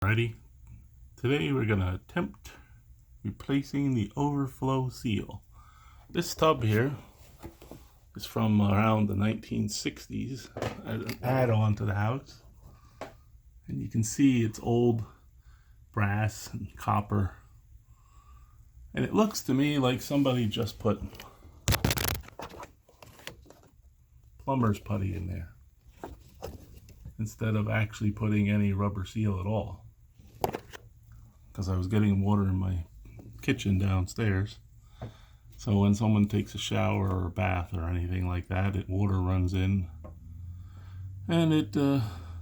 Alrighty, today we're going to attempt replacing the overflow seal. This tub here is from around the 1960s, as an add-on to the house. And you can see it's old brass and copper. And it looks to me like somebody just put plumber's putty in there instead of actually putting any rubber seal at all. Because I was getting water in my kitchen downstairs, so when someone takes a shower or a bath or anything like that, water runs in and it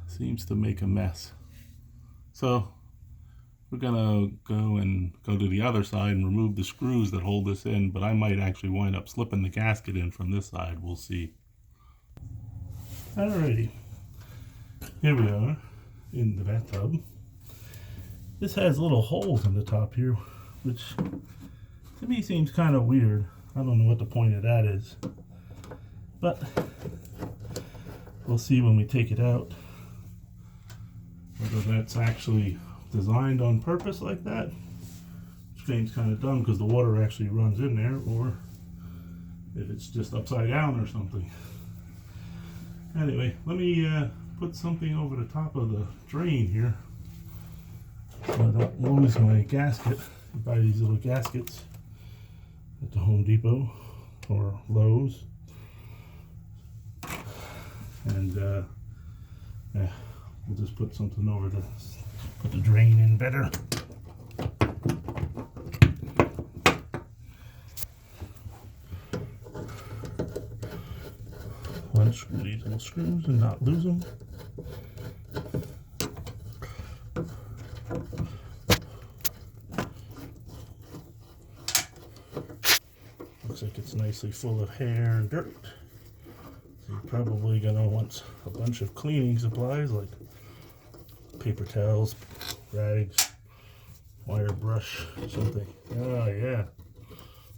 seems to make a mess. So we're gonna go to the other side and remove the screws that hold this in, but I might actually wind up slipping the gasket in from this side. We'll see. Alrighty, here we are in the bathtub. This has little holes in the top here, which to me seems kind of weird. I don't know what the point of that is, but we'll see when we take it out whether that's actually designed on purpose like that, which seems kind of dumb because the water actually runs in there, or if it's just upside down or something. Anyway, let me put something over the top of the drain here so I don't lose my gasket. You buy these little gaskets at the Home Depot or Lowe's, and yeah, we'll just put something over to put the drain in better. Unscrew these little screws and not lose them. Looks like it's nicely full of hair and dirt. So you're probably gonna want a bunch of cleaning supplies like paper towels, rags, wire brush, something. Oh yeah,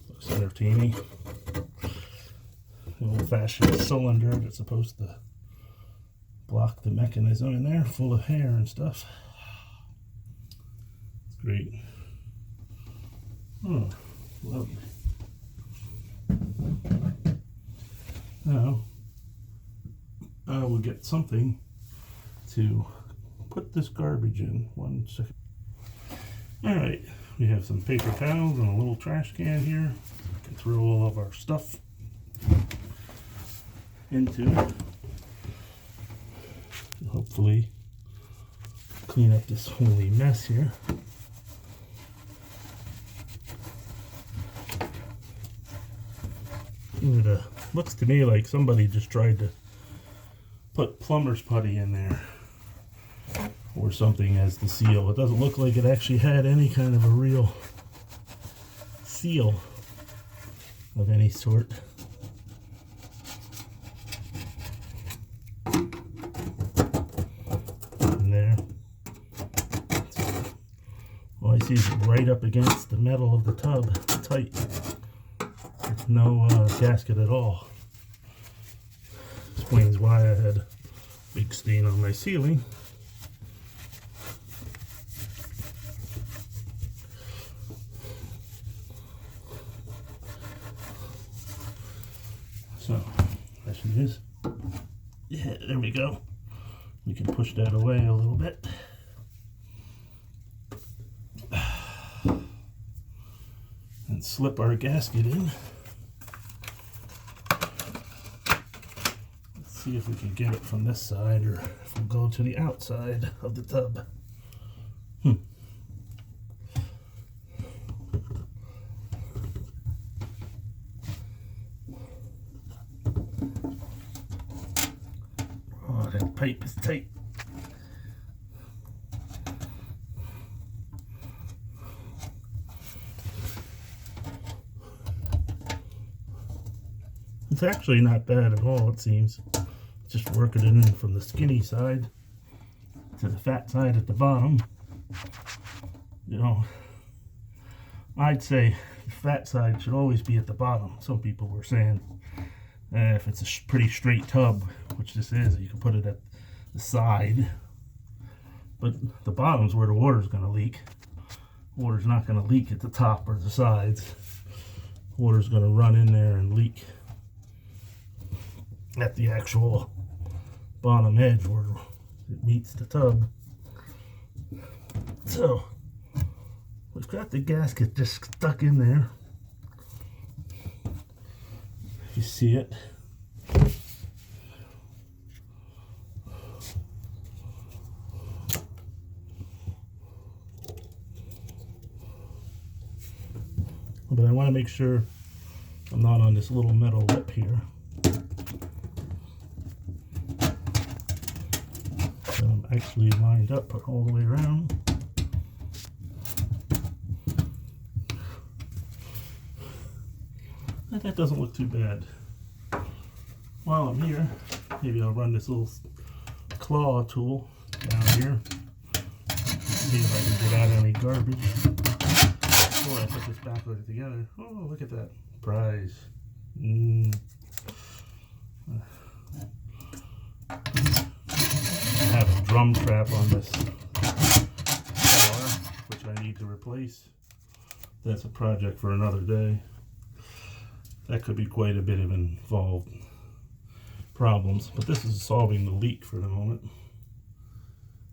looks entertaining. The old-fashioned cylinder that's supposed to block the mechanism in there, full of hair and stuff. It's great. Oh, lovely. Now, I will get something to put this garbage in. 1 second. Alright, we have some paper towels and a little trash can here. We can throw all of our stuff into, hopefully clean up this holy mess here. It looks to me like somebody just tried to put plumber's putty in there or something as the seal. It doesn't look like it actually had any kind of a real seal of any sort. In there. All I see is right up against the metal of the tub, tight. No gasket at all. Explains why I had a big stain on my ceiling. So, question is, yeah, there we go. We can push that away a little bit. And slip our gasket in. See if we can get it from this side, or if we'll go to the outside of the tub. Oh, that pipe is tight. It's actually not bad at all, it seems. Just working it in from the skinny side to the fat side at the bottom. You know, I'd say the fat side should always be at the bottom. Some people were saying if it's a pretty straight tub, which this is, you can put it at the side But the bottom's where the water's going to leak. Water's not going to leak at the top or the sides. Water's going to run in there and leak at the actual bottom edge where it meets the tub. So we've got the gasket just stuck in there. You see it. But I want to make sure I'm not on this little metal lip here. So I'm actually lined up all the way around. And that doesn't look too bad. While I'm here, maybe I'll run this little claw tool down here. See if I can get out any garbage. Before I put this back together. Oh, look at that prize. I have a drum trap on this bar, which I need to replace. That's a project for another day. That could be quite a bit of involved problems, but this is solving the leak for the moment.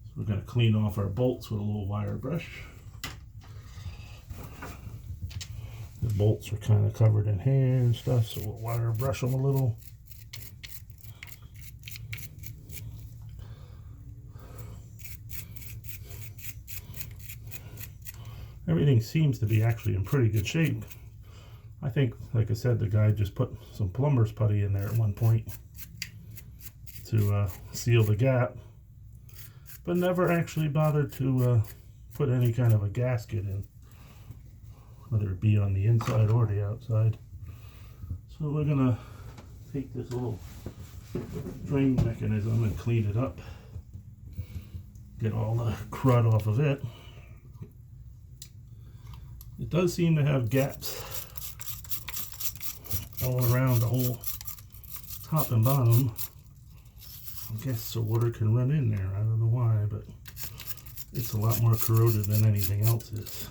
So we're going to clean off our bolts with a little wire brush. The bolts are kind of covered in hair and stuff, so we'll wire brush them a little. Everything seems to be actually in pretty good shape. I think, like I said, the guy just put some plumber's putty in there at one point to seal the gap, but never actually bothered to put any kind of a gasket in, whether it be on the inside or the outside. So we're gonna take this little drain mechanism and clean it up, get all the crud off of it. It does seem to have gaps all around the whole top and bottom. I guess so water can run in there. I don't know why, but it's a lot more corroded than anything else is.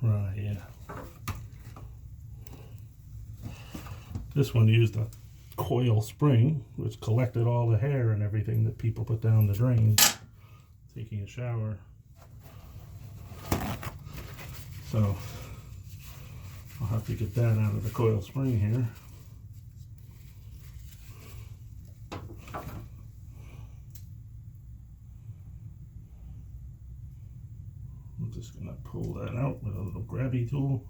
Right, yeah. This one used a coil spring, which collected all the hair and everything that people put down the drain taking a shower. So I'll have to get that out of the coil spring here. I'm just going to pull that out with a little grabby tool,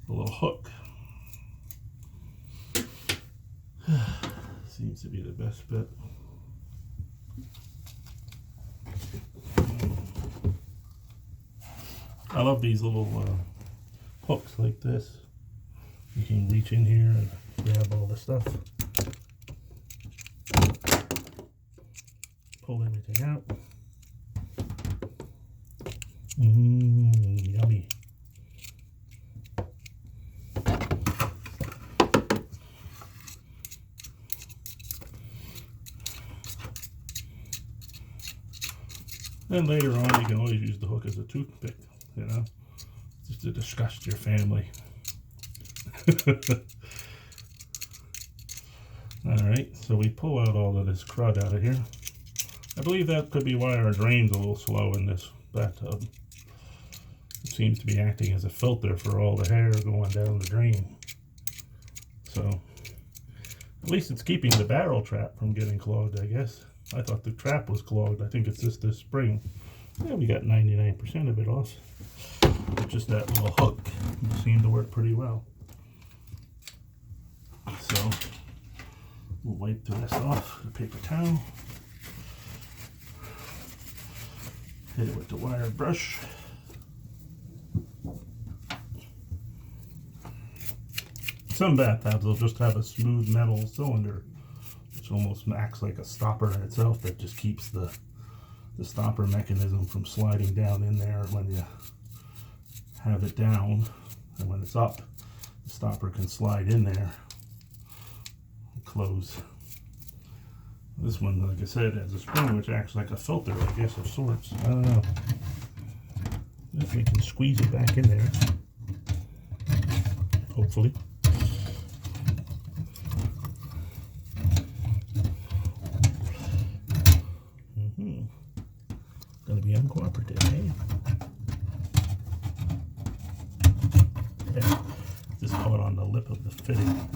a little hook. Seems to be the best bet. I love these little hooks like this. You can reach in here and grab all the stuff. Pull everything out. Yummy. And later on, you can always use the hook as a toothpick, you know, just to disgust your family. Alright, so we pull out all of this crud out of here. I believe that could be why our drain's a little slow in this bathtub. It seems to be acting as a filter for all the hair going down the drain. So, at least it's keeping the barrel trap from getting clogged, I guess. I thought the trap was clogged. I think it's just this spring. Yeah, we got 99% of it off. Just that little hook seemed to work pretty well. So, we'll wipe the rest off with a paper towel. Hit it with the wire brush. Some bathtubs will just have a smooth metal cylinder, which almost acts like a stopper in itself that just keeps the stopper mechanism from sliding down in there when you have it down, and when it's up, the stopper can slide in there and close. This one, like I said, has a spring which acts like a filter, I guess, of sorts. I don't know if we can squeeze it back in there, hopefully. Gonna be uncooperative, eh? Yeah, just caught on the lip of the fitting.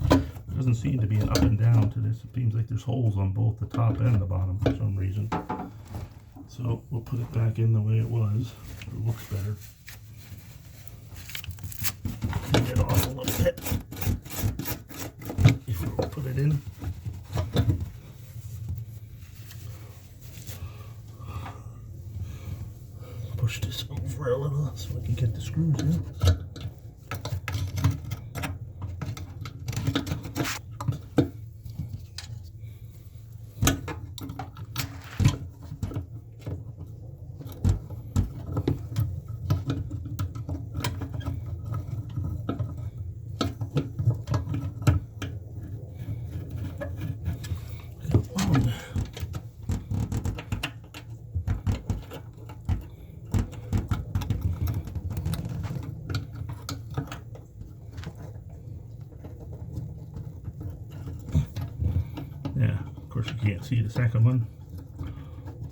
There doesn't seem to be an up and down to this. It seems like there's holes on both the top and the bottom for some reason. So we'll put it back in the way it was. It looks better. Take it off a little bit before we put it in. Push this over a little so we can get the screws in. Yeah, of course you can't see the second one.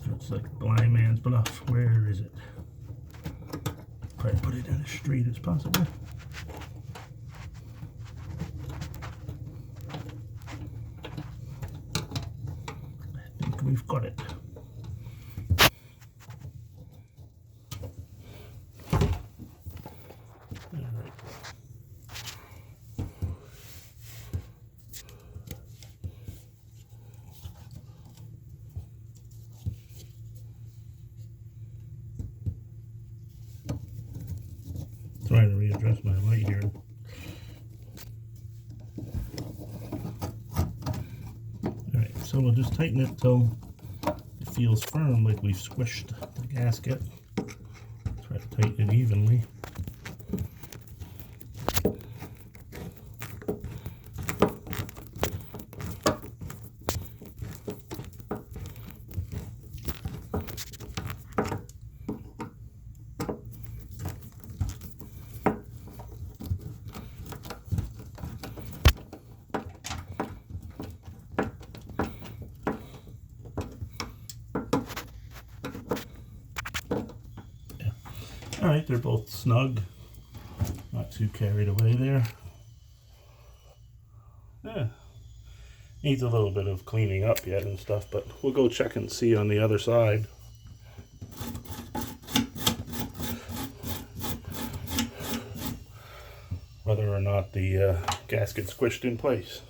So it's like blind man's bluff. Where is it? Try to put it in as straight as possible. I think we've got it. Trying to readjust my light here. Alright, so we'll just tighten it till it feels firm, like we've squished the gasket. Try to tighten it evenly. Alright, they're both snug, not too carried away there. Yeah, needs a little bit of cleaning up yet and stuff, but we'll go check and see on the other side. Whether or not the gasket squished in place.